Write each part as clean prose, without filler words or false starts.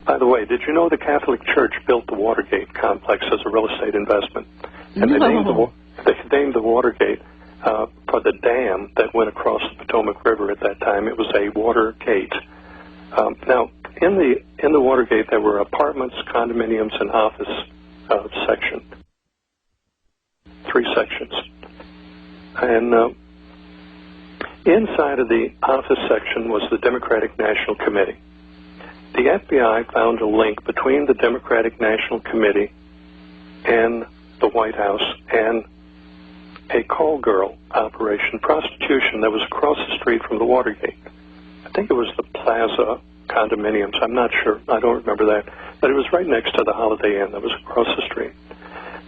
By the way, did you know the Catholic Church built the Watergate complex as a real estate investment? And they named the Watergate for the dam that went across the Potomac River at that time. It was a Watergate. Now, in the Watergate, there were apartments, condominiums, and office section. 3 sections. And inside of the office section was the Democratic National Committee. The FBI found a link between the Democratic National Committee and the White House and a call girl operation, prostitution, that was across the street from the Watergate. I think it was the Plaza condominiums. I'm not sure. I don't remember that. But it was right next to the Holiday Inn that was across the street.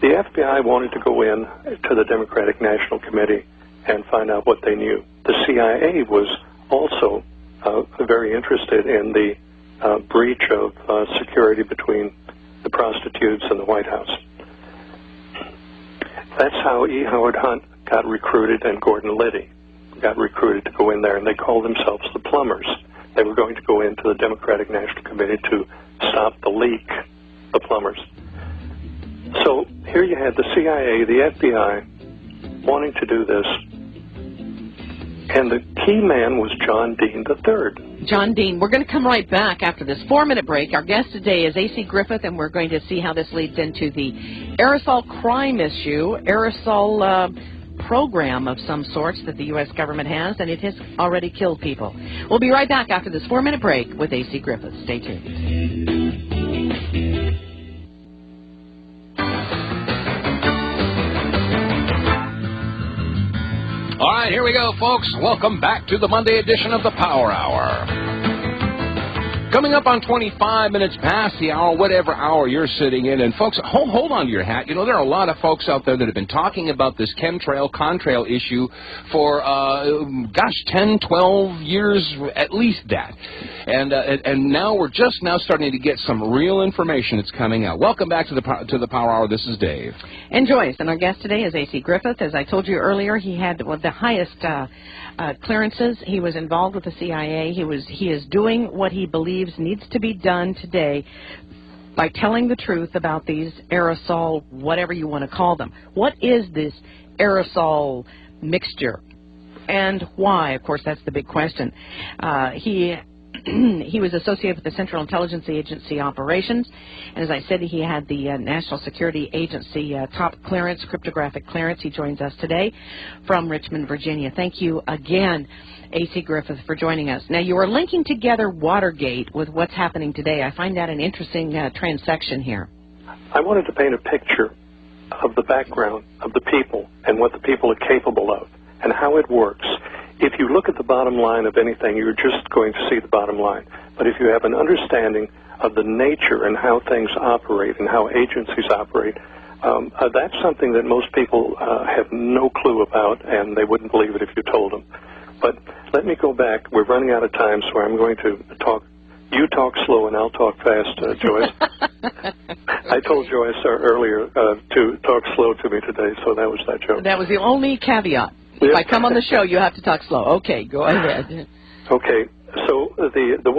The FBI wanted to go in to the Democratic National Committee and find out what they knew. The CIA was also very interested in the breach of security between the prostitutes and the White House. That's how E. Howard Hunt got recruited and Gordon Liddy got recruited to go in there, and they called themselves the Plumbers. They were going to go into the Democratic National Committee to stop the leak, the Plumbers. So here you had the CIA, the FBI, wanting to do this, and the key man was John Dean III. John Dean. We're going to come right back after this 4-minute break. Our guest today is A.C. Griffith, and we're going to see how this leads into the aerosol crime issue, aerosol program of some sorts that the U.S. government has, and it has already killed people. We'll be right back after this 4-minute break with A.C. Griffith. Stay tuned. All right, here we go, folks. Welcome back to the Monday edition of the Power Hour. Coming up on 25 minutes past the hour, whatever hour you're sitting in. And, folks, hold on to your hat. You know, there are a lot of folks out there that have been talking about this chemtrail, contrail issue for, 10, 12 years, at least that. And now we're just now starting to get some real information that's coming out. Welcome back to the Power Hour. This is Dave. And Joyce. And our guest today is A.C. Griffith. As I told you earlier, he had the highest clearances. He was involved with the CIA. He is doing what he believes needs to be done today by telling the truth about these aerosol, whatever you want to call them. What is this aerosol mixture and why? Of course, that's the big question. He was associated with the Central Intelligence Agency operations, and as I said, he had the National Security Agency top clearance, cryptographic clearance. He joins us today from Richmond, Virginia. Thank you again, A.C. Griffith, for joining us. Now, you are linking together Watergate with what's happening today. I find that an interesting transection here. I wanted to paint a picture of the background of the people and what the people are capable of and how it works. If you look at the bottom line of anything, you're just going to see the bottom line. But if you have an understanding of the nature and how things operate and how agencies operate, that's something that most people have no clue about, and they wouldn't believe it if you told them. But let me go back. We're running out of time, so I'm going to talk. You talk slow, and I'll talk fast, Joyce. I told Joyce earlier to talk slow to me today, so that was that joke. That was the only caveat. If I come on the show, you have to talk slow. Okay, go ahead. Okay, so the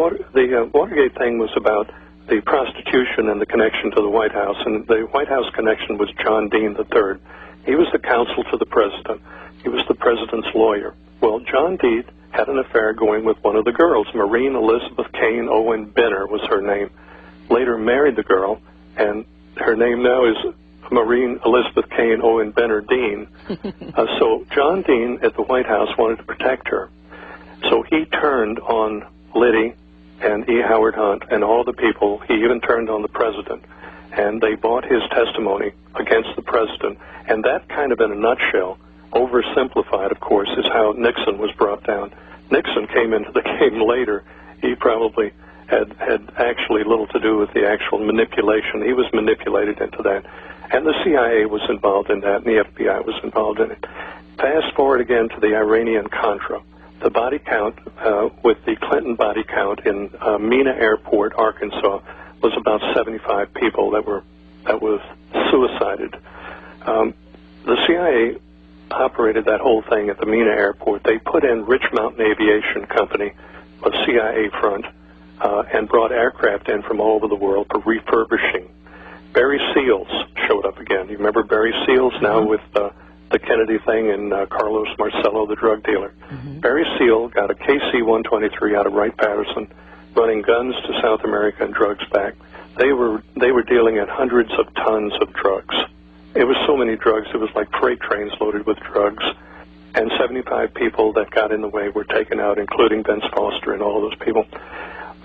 Watergate thing was about the prostitution and the connection to the White House, and the White House connection was John Dean III. He was the counsel to the president. He was the president's lawyer. Well, John Dean had an affair going with one of the girls. Maureen Elizabeth Kane Owen Benner was her name. Later married the girl, and her name now is Maureen Elizabeth Kane Owen Benner Dean. So John Dean at the White House wanted to protect her. So he turned on Liddy and E. Howard Hunt and all the people. He even turned on the president. And they bought his testimony against the president. And that kind of in a nutshell, oversimplified, of course, is how Nixon was brought down. Nixon came into the game later. He probably had actually little to do with the actual manipulation. He was manipulated into that. And the CIA was involved in that, and the FBI was involved in it. Fast forward again to the Iranian-Contra. The body count, with the Clinton body count in Mena Airport, Arkansas, was about 75 people that was suicided. The CIA operated that whole thing at the Mena Airport. They put in Rich Mountain Aviation Company, a CIA front, and brought aircraft in from all over the world for refurbishing. Barry Seals showed up again. You remember Barry Seals now with the Kennedy thing and Carlos Marcello, the drug dealer. Barry Seal got a KC-123 out of Wright-Patterson, running guns to South America and drugs back. They were dealing in hundreds of tons of drugs. It was so many drugs, it was like freight trains loaded with drugs. And 75 people that got in the way were taken out, including Vince Foster and all those people.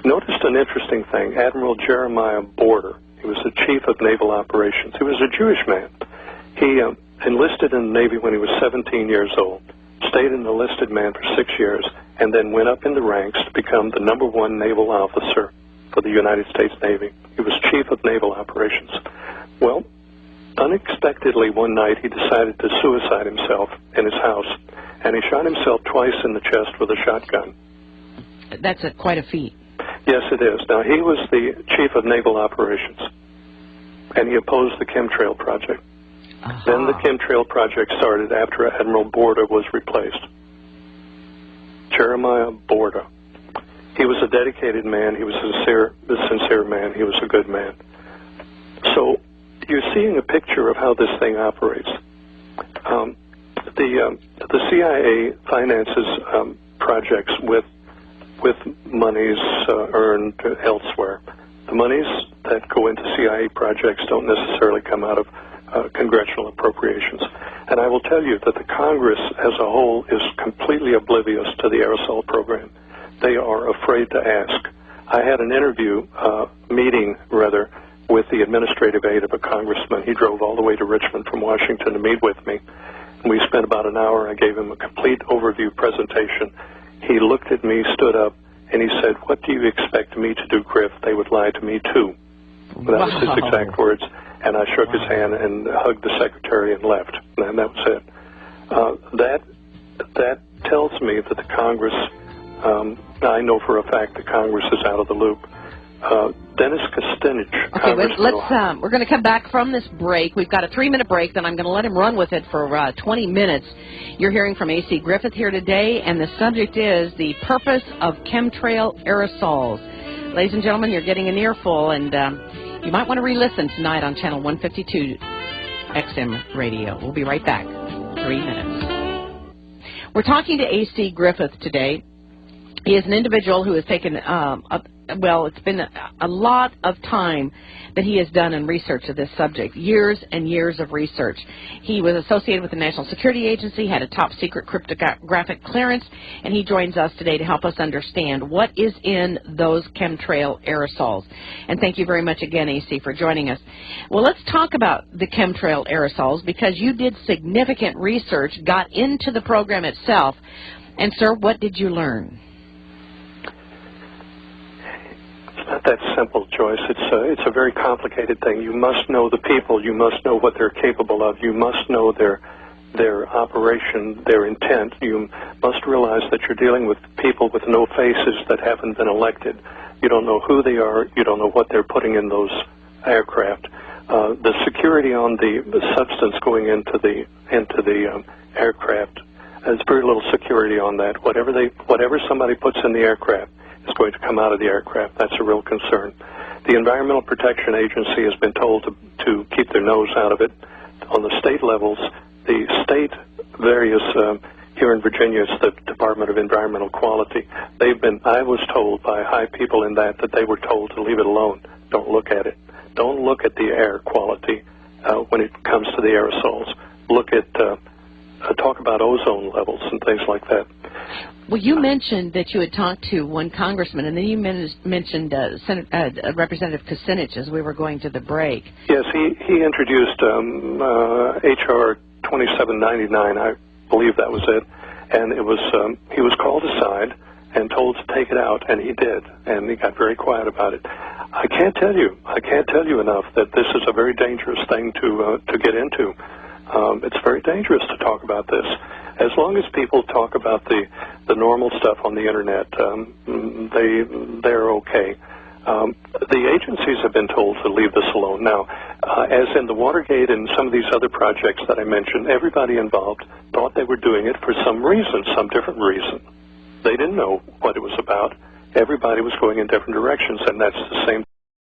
Noticed an interesting thing. Admiral Jeremiah Border, he was the chief of naval operations. He was a Jewish man. He enlisted in the Navy when he was 17 years old, stayed an enlisted man for 6 years, and then went up in the ranks to become the #1 naval officer for the United States Navy. He was chief of naval operations. Well, unexpectedly one night he decided to suicide himself in his house, and he shot himself twice in the chest with a shotgun. That's quite a feat. Yes, it is. Now, he was the chief of naval operations, and he opposed the chemtrail project. Then the chemtrail project started after Admiral Borda was replaced. Jeremiah Borda. He was a dedicated man. He was a sincere man. He was a good man. So you're seeing a picture of how this thing operates. The CIA finances projects with monies earned elsewhere. The monies that go into CIA projects don't necessarily come out of congressional appropriations. And I will tell you that the Congress as a whole is completely oblivious to the aerosol program. They are afraid to ask. I had an meeting with the administrative aide of a congressman. He drove all the way to Richmond from Washington to meet with me. And we spent about an hour. I gave him a complete overview presentation. He looked at me, stood up, and he said, "What do you expect me to do, Griff? They would lie to me, too." That was his exact words. And I shook his hand and hugged the secretary and left. And that was it. That tells me that the Congress, I know for a fact the Congress is out of the loop. Dennis Kucinich. Okay, we're going to come back from this break. We've got a 3-minute break, then I'm going to let him run with it for 20 minutes. You're hearing from A.C. Griffith here today, and the subject is the purpose of chemtrail aerosols. Ladies and gentlemen, you're getting an earful, and you might want to re-listen tonight on Channel 152 XM Radio. We'll be right back. 3 minutes. We're talking to A.C. Griffith today. He is an individual who has taken it's been a lot of time that he has done in research of this subject, years and years of research. He was associated with the National Security Agency, had a top-secret cryptographic clearance, and he joins us today to help us understand what is in those chemtrail aerosols. And thank you very much again, AC, for joining us. Well, let's talk about the chemtrail aerosols, because you did significant research, got into the program itself. And, sir, what did you learn? Not that simple, Joyce. It's a very complicated thing. You must know the people. You must know what they're capable of. You must know their operation, their intent. You must realize that you're dealing with people with no faces that haven't been elected. You don't know who they are. You don't know what they're putting in those aircraft. The security on the substance going into the aircraft, there's very little security on that. Whatever somebody puts in the aircraft is going to come out of the aircraft. That's a real concern. The Environmental Protection Agency has been told to keep their nose out of it. On the state levels, the state various here in Virginia, it's the Department of Environmental Quality. I was told by high people in that they were told to leave it alone. Don't look at it. Don't look at the air quality when it comes to the aerosols. Look at talk about ozone levels and things like that. Well, you mentioned that you had talked to one congressman, and then you mentioned Representative Kucinich as we were going to the break. Yes, he introduced H.R. 2799, I believe that was it, and it was he was called aside and told to take it out, and he did, and he got very quiet about it. I can't tell you enough that this is a very dangerous thing to get into. It's very dangerous to talk about this. As long as people talk about the normal stuff on the internet, they're okay. The agencies have been told to leave this alone. Now, as in the Watergate and some of these other projects that I mentioned, everybody involved thought they were doing it for some reason, some different reason. They didn't know what it was about. everybody was going in different directions, and that's the same